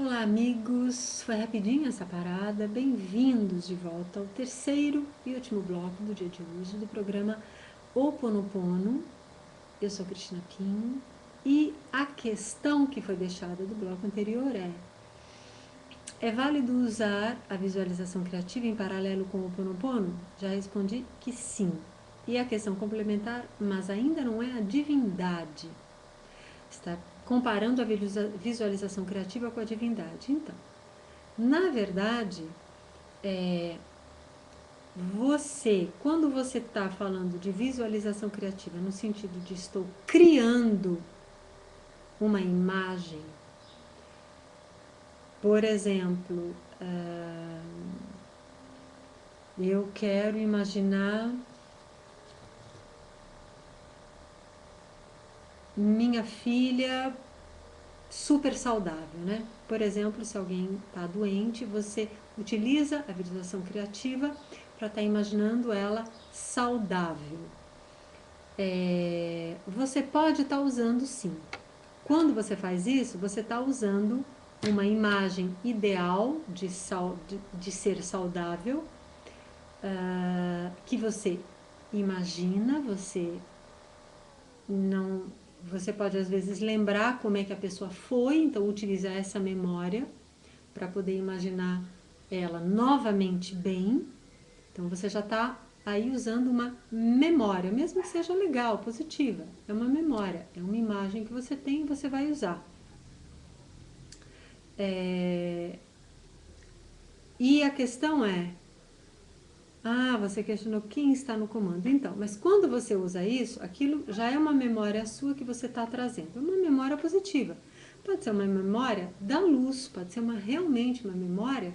Olá, amigos! Foi rapidinho essa parada. Bem-vindos de volta ao terceiro e último bloco do dia de hoje do programa Ho'oponopono. Eu sou Cristina Pinho e a questão que foi deixada do bloco anterior é válido usar a visualização criativa em paralelo com o Ho'oponopono? Já respondi que sim. E a questão complementar, mas ainda não é a divindade. Está comparando a visualização criativa com a divindade. Então, na verdade, quando você está falando de visualização criativa no sentido de estou criando uma imagem, por exemplo, eu quero imaginar minha filha super saudável, né? Por exemplo, se alguém está doente, você utiliza a visualização criativa para estar imaginando ela saudável. Você pode estar usando sim. Quando você faz isso, você está usando uma imagem ideal de ser saudável, que você imagina, você pode às vezes lembrar como é que a pessoa foi, então utilizar essa memória para poder imaginar ela novamente bem. Então você já está aí usando uma memória, mesmo que seja legal, positiva. É uma memória, é uma imagem que você tem e você vai usar. E a questão você questionou quem está no comando. Então, mas quando você usa isso, aquilo já é uma memória sua que você está trazendo. É uma memória positiva. Pode ser uma memória da luz, pode ser realmente uma memória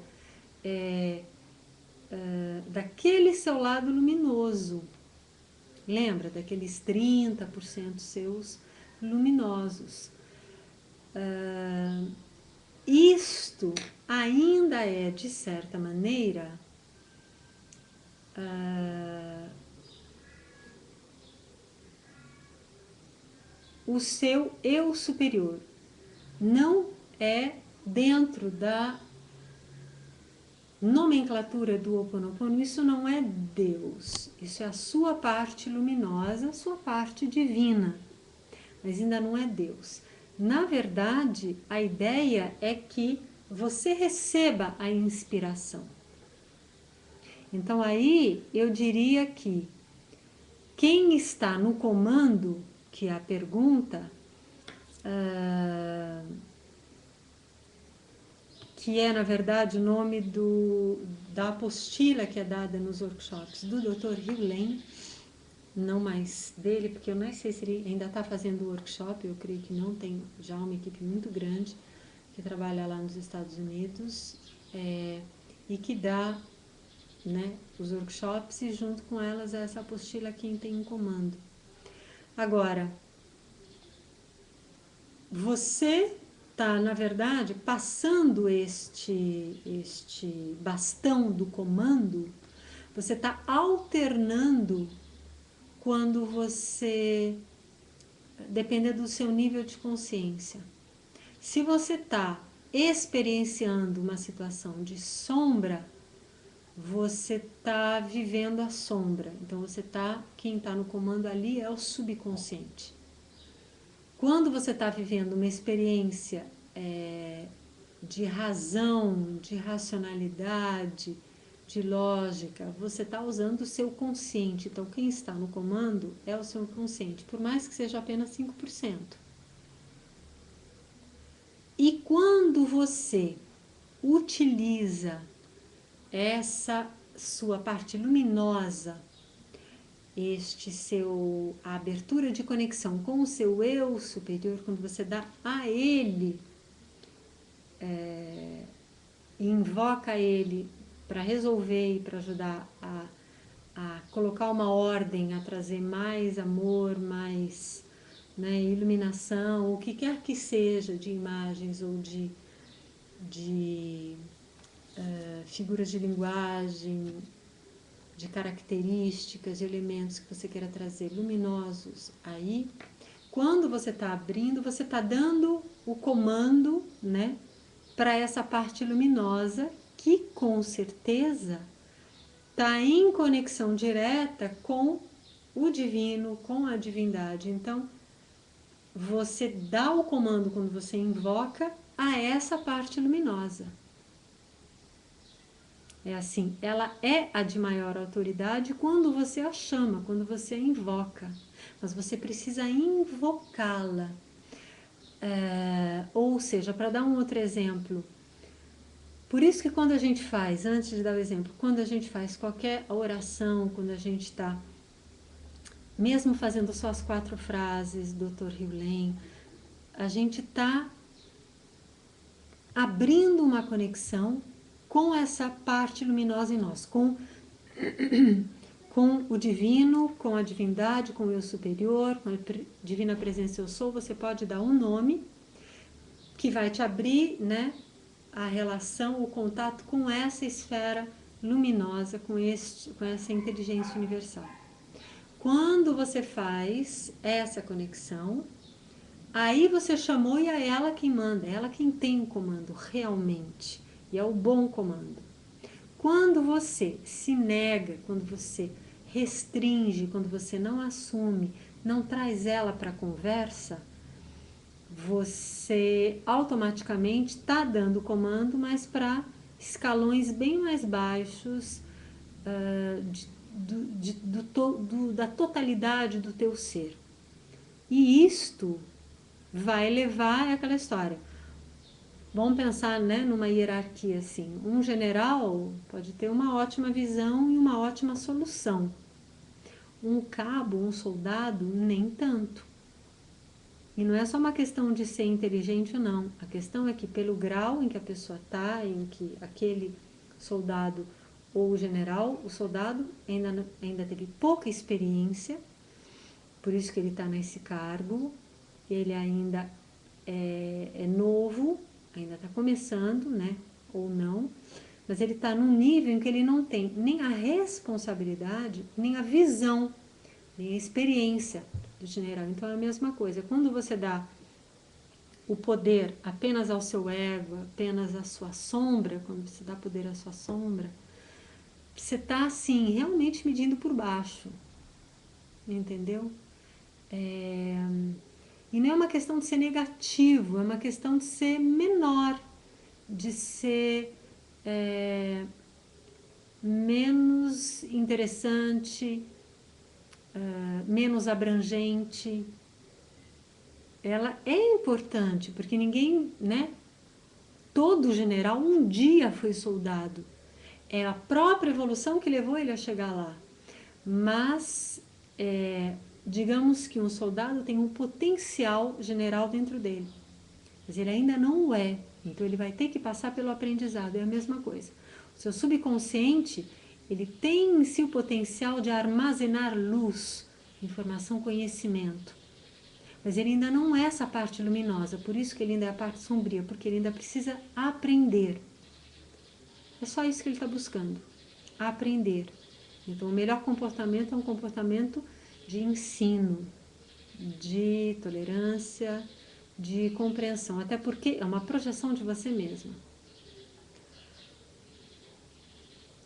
daquele seu lado luminoso. Lembra daqueles 30% seus luminosos. Isto ainda é, de certa maneira, o seu eu superior. Não é dentro da nomenclatura do Ho'oponopono, isso não é Deus. Isso é a sua parte luminosa, a sua parte divina. Mas ainda não é Deus. Na verdade, a ideia é que você receba a inspiração. Então aí eu diria que quem está no comando, que é a pergunta, que é na verdade o nome da apostila que é dada nos workshops do Dr. Hugh Lane, não mais dele, porque eu não sei se ele ainda está fazendo o workshop, eu creio que não, tem já uma equipe muito grande que trabalha lá nos Estados Unidos e que dá, né, os workshops e junto com elas essa apostila quem tem em comando. Agora, você está, na verdade, passando este bastão do comando, você está alternando quando você, dependendo do seu nível de consciência. Se você está experienciando uma situação de sombra, você está vivendo a sombra. Então quem está no comando ali é o subconsciente. Quando você está vivendo uma experiência de razão, de racionalidade, de lógica, você está usando o seu consciente. Então, quem está no comando é o seu consciente, por mais que seja apenas 5%. E quando você utiliza essa sua parte luminosa, a abertura de conexão com o seu eu superior, quando você dá a ele, invoca ele para resolver e para ajudar a colocar uma ordem, a trazer mais amor, mais, né, iluminação, o que quer que seja de imagens ou de figuras de linguagem, de características, de elementos que você queira trazer luminosos aí. Quando você está abrindo, você está dando o comando, né, para essa parte luminosa que com certeza está em conexão direta com o divino, com a divindade. Então, você dá o comando quando você invoca a essa parte luminosa. É assim, ela é a de maior autoridade quando você a chama, quando você a invoca. Mas você precisa invocá-la. Ou seja, para dar um outro exemplo, por isso que quando a gente faz, antes de dar o exemplo, quando a gente faz qualquer oração, quando a gente está, mesmo fazendo só as 4 frases do Dr. Hugh, a gente está abrindo uma conexão com essa parte luminosa em nós, com o divino, com a divindade, com o eu superior, com a divina presença eu sou. Você pode dar um nome que vai te abrir, né, a relação, o contato com essa esfera luminosa, com essa inteligência universal. Quando você faz essa conexão, aí você chamou e é ela quem manda, é ela quem tem o comando realmente, e é o bom comando. Quando você se nega, quando você restringe, quando você não assume, não traz ela para a conversa, você automaticamente está dando comando, mas para escalões bem mais baixos da totalidade do teu ser. E isto vai levar àquela história. Vamos pensar, né, numa hierarquia assim. Um general pode ter uma ótima visão e uma ótima solução. Um cabo, um soldado, nem tanto. E não é só uma questão de ser inteligente ou não. A questão é que pelo grau em que a pessoa está, em que aquele soldado ou general, o soldado ainda teve pouca experiência, por isso que ele está nesse cargo, ele ainda é novo, ainda está começando, né? Ou não, mas ele está num nível em que ele não tem nem a responsabilidade, nem a visão, nem a experiência do general. Então é a mesma coisa. Quando você dá o poder apenas ao seu ego, apenas à sua sombra, quando você dá poder à sua sombra, você está assim, realmente medindo por baixo. Entendeu? E não é uma questão de ser negativo, é uma questão de ser menor, de ser menos interessante, menos abrangente. Ela é importante, porque ninguém, né? Todo general um dia foi soldado. É a própria evolução que levou ele a chegar lá. Mas, digamos que um soldado tem um potencial general dentro dele. Mas ele ainda não o é. Então ele vai ter que passar pelo aprendizado. É a mesma coisa. O seu subconsciente, ele tem em si o potencial de armazenar luz, informação, conhecimento. Mas ele ainda não é essa parte luminosa, por isso que ele ainda é a parte sombria, porque ele ainda precisa aprender. É só isso que ele está buscando, aprender. Então o melhor comportamento é um comportamento de ensino, de tolerância, de compreensão, até porque é uma projeção de você mesmo.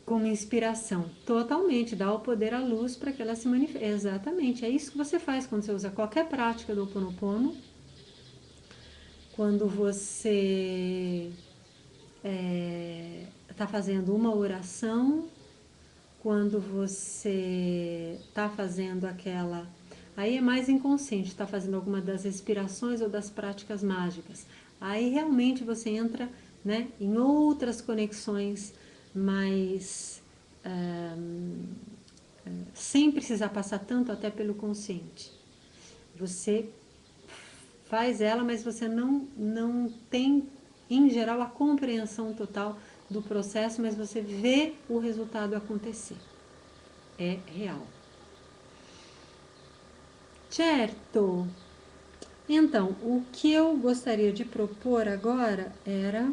Como inspiração, totalmente, dá o poder à luz para que ela se manifeste. Exatamente, é isso que você faz quando você usa qualquer prática do Ho Oponopono. Quando você está fazendo uma oração, quando você está fazendo aquela... Aí é mais inconsciente, está fazendo alguma das respirações ou das práticas mágicas. Aí realmente você entra, né, em outras conexões mais... sem precisar passar tanto até pelo consciente. Você faz ela, mas você não tem, em geral, a compreensão total do processo, mas você vê o resultado acontecer. É real. Certo. Então, o que eu gostaria de propor agora era...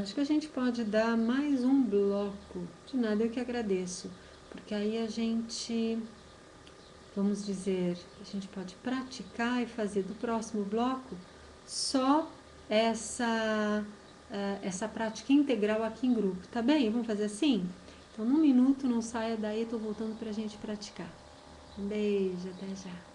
acho que a gente pode dar mais um bloco. De nada, eu que agradeço. Porque aí a gente... Vamos dizer, a gente pode praticar e fazer do próximo bloco só essa essa prática integral aqui em grupo, tá bem? Vamos fazer assim? Então, num minuto, não saia daí, tô voltando pra gente praticar. Um beijo, até já.